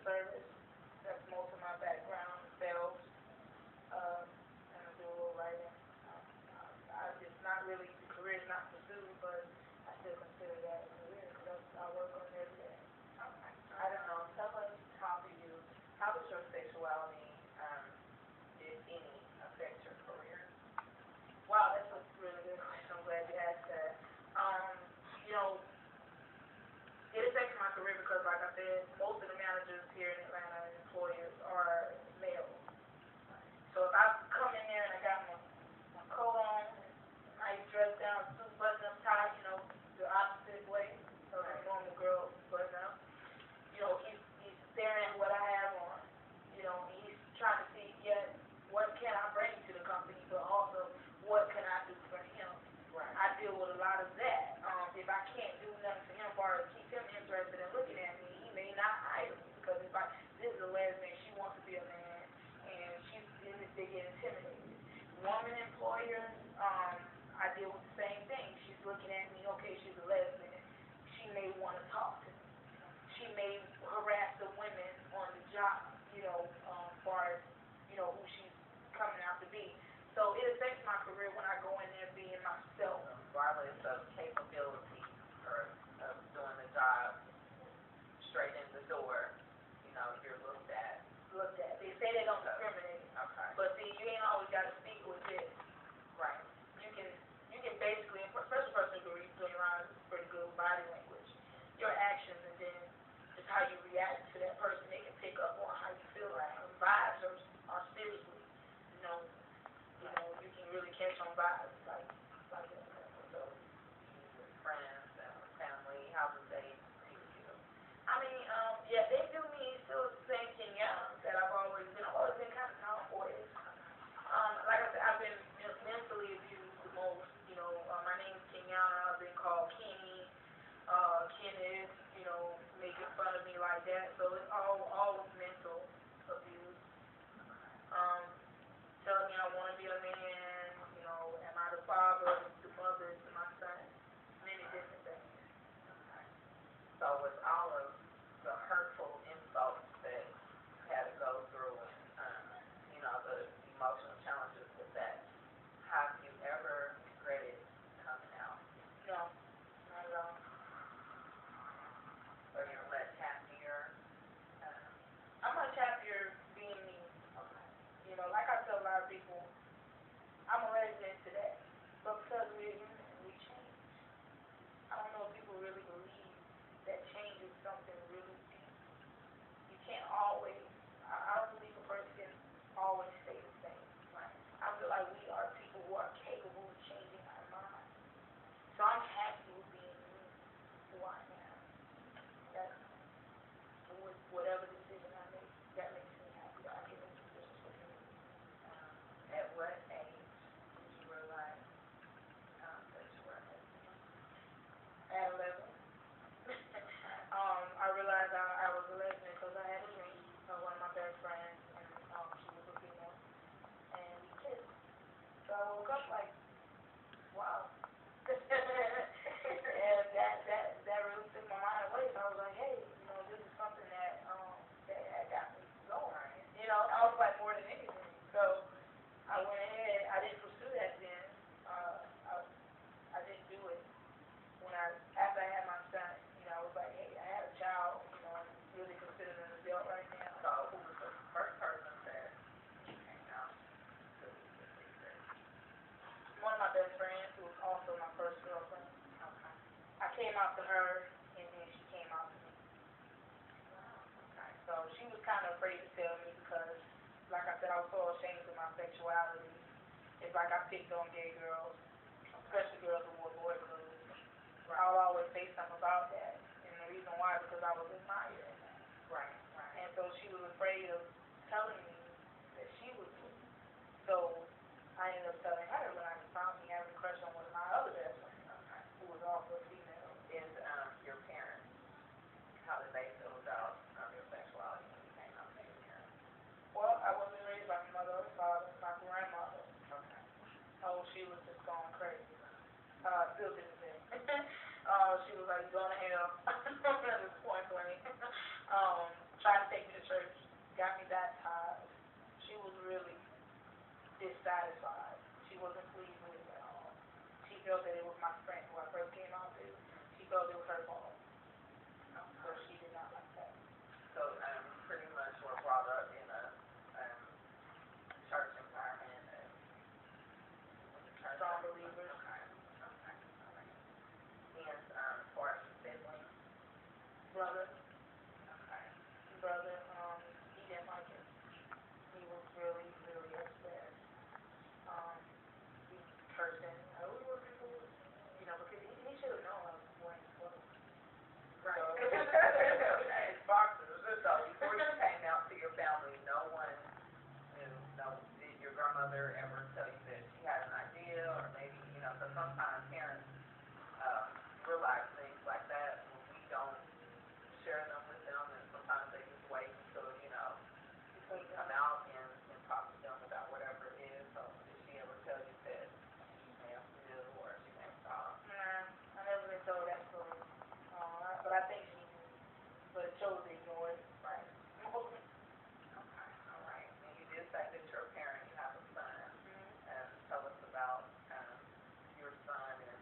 service. That's most of my background, sales, and I do a little writing. Um, it's not really, the career is not pursued, but I still consider that a career because I work on it every day. Okay. I don't know. Tell us how does your sexuality, if any, affect your career? Wow, that's a really good question. I'm glad you asked that. Um, you know, it affects my career because, like I said, most of the managers here in Atlanta and employers are male. So if I come in there and I got my coat on, nice dress down, suit button up tie, the opposite way of a normal girl button up, he's staring at what I have on, and he's trying to see, yes, what can I bring to the company, but also what can I do for him. Right. I deal with a lot of that. If I can't do nothing for him, or keep him interested in looking at me, he may not hire me because this is a lesbian, she wants to be a man, and they get intimidated. Woman employers, I deal with the same thing. She's looking at me, okay, she's a lesbian. She may want to talk to me. She may harass the women on the job, as far as, who she's coming out to be. So it affects my career when I go in there being myself. Regardless of capability or of doing the job straight in the door, you're looked at. They say they don't discriminate. Okay. But see, you ain't always got to speak with it. Right. You can basically, especially a person who reads between lines is pretty good with body language. Your actions and then just how you react to that person, they can pick up on how you feel. Like vibes are seriously, you can really catch on vibes like that. So, With friends and with family, how do they view you? I mean, yeah, they do me still the same KENYATTA that I've always been. I've always been kind of tomboyish. Like I said, I've been mentally abused the most. My name is KENYATTA. I've been called Kenny, Kenneth. Making fun of me like that. So it's all mental abuse. Telling me I want to be a man. Am I the father, the mother to my son? Many different things. Okay. So with all of the hurtful insults that you had to go through and, the emotional challenges with that, have you ever regretted coming out? No, not at all. Or you're much happier? I'm much happier being me. Okay. Like I tell a lot of people, I'm a lesbian today, but because we're human, we change. I don't know if people really believe that change is something really deep. You can't always, I don't believe a person can always stay the same. Right. I feel like we are people who are capable of changing our minds. So I'm happy with being me, who I am. That's whatever decision I make, that makes me happy. I can make decisions for me. At what age did you realize that you were a lesbian? At 11, I realized I was a lesbian because I had a dream of one of my best friends, and she was a female, and we kissed. So I woke up like, wow. And that really took my mind away. So I was like, hey, this is something that got me going. I was like more than anything. So I went ahead. I didn't pursue that then. I didn't do it. After I had my son, I was like, hey, I had a child. I'm really considered an adult right now. So who was the first person that you came out to the secret? One of my best friends, who was also my first girlfriend. Okay. I came out to her, and then she came out to me. Wow. Okay. So she was kind of afraid to tell me because, like I said, I was so ashamed of my sexuality. It's like I picked on gay girls, especially girls who wore boy clothes. Right. I would always say something about that, and the reason why is because I was admired in that. Right. Right. And so she was afraid of telling me that she was me. So I ended up telling her when I found me having a crush on one of my other best friends, Okay. who was also a female. Is your parents, how did they feel about your sexuality when you came out to your parents? Well, I wasn't raised by my mother or father, my grandmother. Okay. Oh, she was just going crazy. Still to this day. She was like, going to hell. At this point, Queen. felt that it was my friend who I first came out to. She felt it was her fault, so she did not like that. So, pretty much were brought up in a, church environment and with the church. Strong believers. Okay, okay, all right. And, as far as your siblings, Brother, okay, he didn't like it. He was really, really upset. He was cursing. Oh, we were people, because he should have known I was wearing clothes. right. So, Okay, it's boxers. So before you came out to your family, no one knew, did your grandmother ever tell you that she had an idea, or maybe, because sometimes parents, realize things like that when we don't share them with them, and sometimes they just wait until, we come out and talk to them about whatever it is. So did she ever tell you that she may have knew, or she may have thought? nah, I never been told that story. But I think she knew. But chose to ignore it. Right. Okay, all right. And you did say that you're a parent, you have a son, and tell us about your son and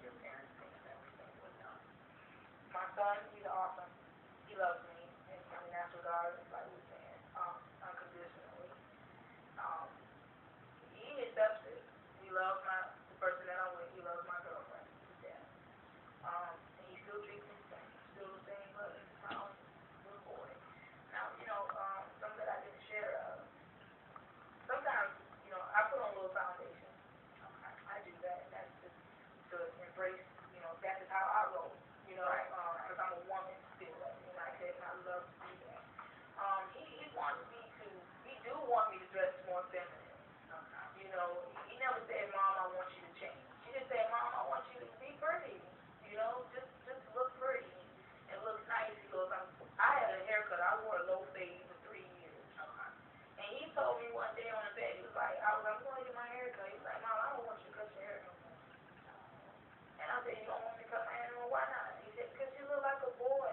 your parenting and everything with him. My son, he's awesome. He loves me in that regard, like we were saying, unconditionally. Um, he accepts it. He loves the person that I'm with. He loves my girlfriend to death. And he still treats me the same. Still the same loving, smiling little boy. Now, something that I didn't share. Sometimes, I put on a little foundation. I do that. That's just to embrace. That is how I roll. Right. Because I'm a woman still, and I said I love to do that. He wants me to. He do want me to dress more feminine. Okay. He never said, "Mom, I want you to change." He just said, "Mom, I want you to be pretty. Just look pretty and look nice." He goes, I had a haircut. I wore a low fade for 3 years. Okay. And he told me one day on the bed, he was like, I'm going to get my hair cut. He was like, "Mom, I don't want you to cut your hair no more." And I said, "You don't want me to cut my hair no more? Why not?" He said, "Because you look like a boy."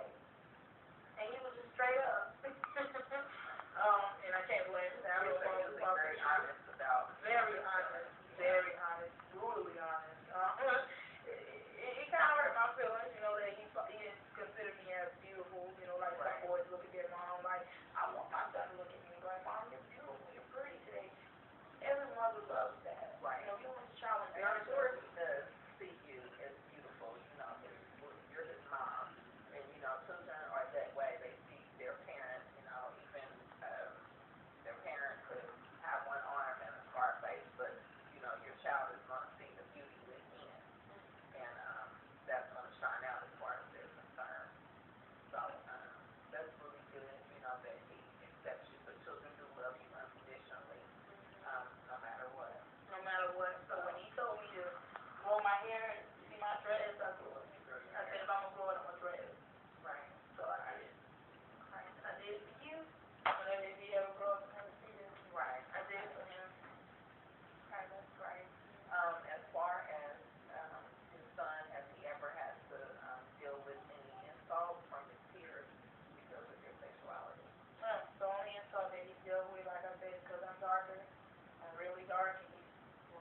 And he was just straight up. And I can't blame him. He was very honest about. Very honest, brutally honest. It kind of hurt my feelings, that he didn't consider me as beautiful, like Right. some boys look at their mom. Like, I want my son to look at me like, "Mom, you're beautiful, you're pretty today." Every mother loves that. Right. You want your child to And I'm sure he does see you as beautiful, you're his mom. And, children are that way. They see their parents, even their parent could have one arm and a scar face, but, your child is going to see the beauty within. And that's going to shine out as far as they're concerned. So that's really good, that he accepts you. But children do love you unconditionally, no matter what. No matter what. So when he told me to grow my hair, you see my dreads, I grew it. I said, if I'm going to grow it, I'm going to dread it. Right. So I did. And I did it for you. Whenever if he ever grow up and never see this. Right. I did it for him. Okay, that's great. As far as your son, has he ever had to deal with any insults from his peers because of your sexuality? The only insult that he's dealt with, like I said, because I'm darker, I'm really dark, and he's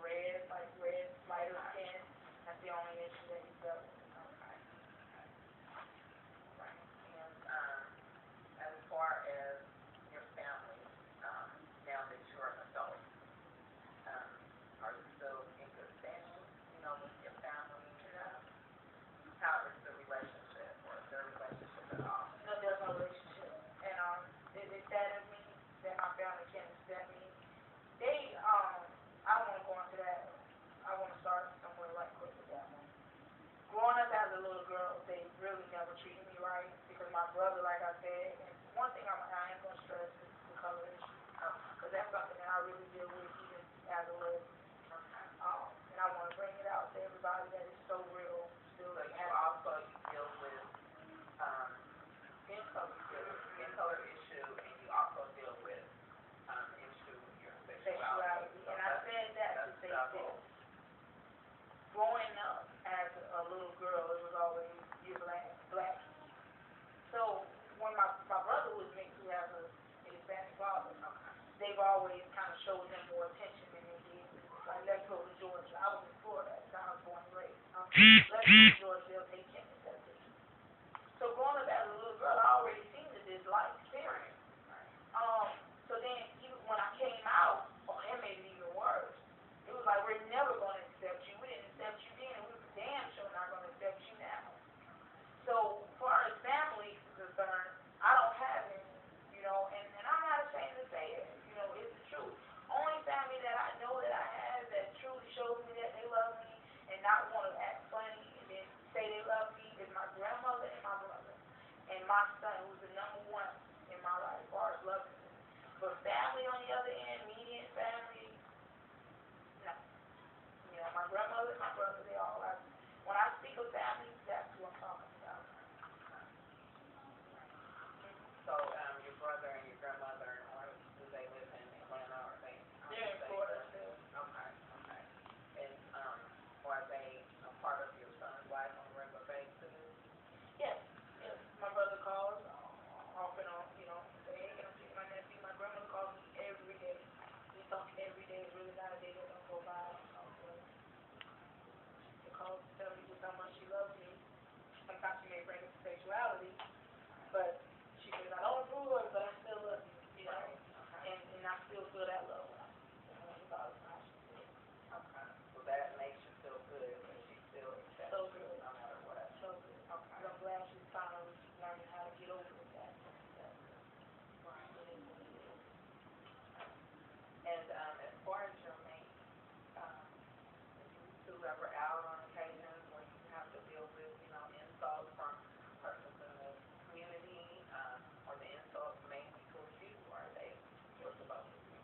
red, lighter skin. That's the only issue that he's dealt with. Okay. Okay. Right. And as far as your family, now that you're an adult, are you still in good standing, with your family? How is the relationship, or is there a relationship at all? No, there's no relationship. And it saddens me that my family can't accept me. I want to go into that. I want to start somewhere right quick with that one. Growing up as a little girl, they really never treated me right because my brother, like I said, and one thing I am going to stress is the color issue because that's something that I really deal with even as a lesbian. And I want to bring it out to everybody that it's so real. Still, So you also deal with skin color issue, and you also deal with issue with your sexuality. So and I said that to say this. Growing up as a little girl, it was always you're black. So when my brother was mixed, who has a Hispanic father, they've always kind of showed him more attention than they did. Like, let's go to Georgia. I was in Florida. Lesbians, Georgia, they can't accept it. So growing up as a little girl, I already seen the dislike, period. So then even when I came out, oh, that made it even worse. It was like, we're never going to accept you. We didn't accept you then, and we were damn sure not going to accept you now. So far as family is concerned, I don't have any, and I'm not ashamed to say it. It's the truth. Only family that I know that I have that truly shows me that they love me and not want to act funny and then say they love me is my grandmother and my brother. And my son, who's the number one in my life as far as loving me. But family on the other end, immediate family, no. My grandmother and my brother, they all like me. When I speak of family, that's who I'm talking about. So, your brother and your grandmother, do they live in Atlanta or they? They're in Florida still. Okay. And, are they a part of your son's life on a regular basis? Yes. My brother calls off and on, say, hey, can I see my nephew? My grandmother calls me every day. We talk every day. It's really not a day that don't go by. She calls to tell me just how much she loves me. Sometimes she may bring up sexuality, but she says, I don't approve of it, but I still love you, and I still feel that love when I see her, regardless of how she feels. Okay. So that makes you feel good that she still accepts So you good. no matter what. So good. Okay. I'm glad she's finally learning how to get over that. And as far as your mate, is you two ever out on occasions where you have to deal with, insults from persons in the community, or the insults mainly towards you, or are they towards the both of you?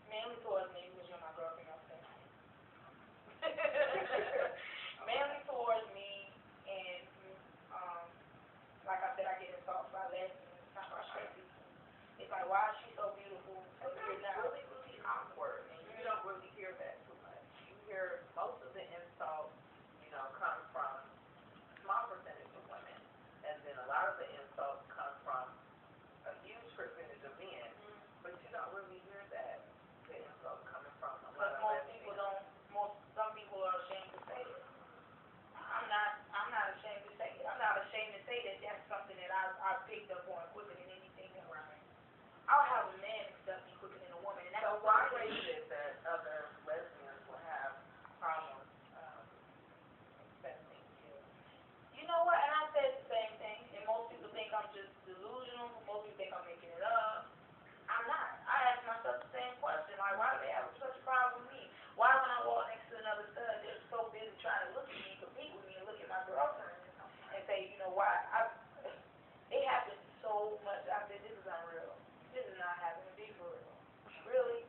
Mainly towards me because you're my girlfriend on that night. Mainly towards me, and like I said, I get insulted by lesbians, not by straight people. It's like, why is she so beautiful? And that's really, really awkward, and you don't really hear that too much. You hear most of the insults, come from a small percentage of women, and then a lot of the insults come from a huge percentage of men, but you don't really hear that, the insults coming from a lot of lesbians. Some people are ashamed to say it. I'm not ashamed to say it. I'm not ashamed to say that that's something that I picked up on quicker than anything else. Right. I'll have a man accept me quicker than a woman, and that's So why is it that other lesbians will have problems accepting you? You know what? And I said the same thing. And most people think I'm just delusional. Most people think I'm making it up. I'm not. I ask myself the same question. Like, why do they have such a problem with me? Why when I walk next to another stud, they're so busy trying to look at me, compete with me, and look at my girlfriend and say, why? It happens so much. I said, this is unreal. This is not happening. Be for real. Really?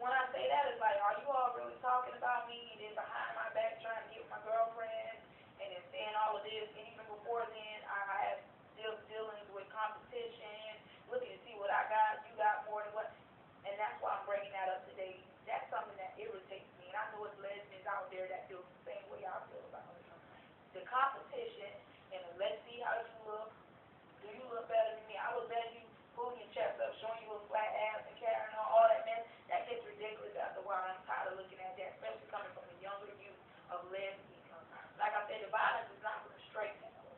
When I say that, it's like, are you all really talking about me and then behind my back trying to get with my girlfriend and then saying all of this? And even before then, I had dealings with competition, looking to see what I got, you got more than what. And that's why I'm bringing that up today. That's something that irritates me. And I know it's lesbians out there that feel the same way I feel about it. The competition, and let's see how you look. Do you look better than me? I look better than you, pulling your chest up, showing you a flat ass and carrying on all that mess. That gets ridiculous after a while. I'm tired of looking at that, especially coming from the younger youth of lesbians. Like I said, the violence is not from the straight people.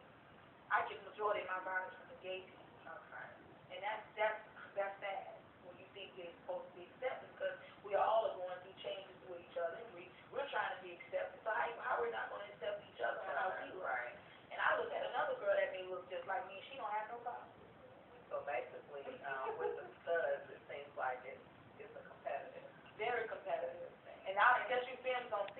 I get the majority of my violence from the gay people. Okay. And that's sad when you think we're supposed to be accepted because we all are going through changes with each other. We're trying to be accepted. So how we're not going to accept each other on how we look? Right. And I look at another girl that may look just like me, and she don't have no problem. So basically, what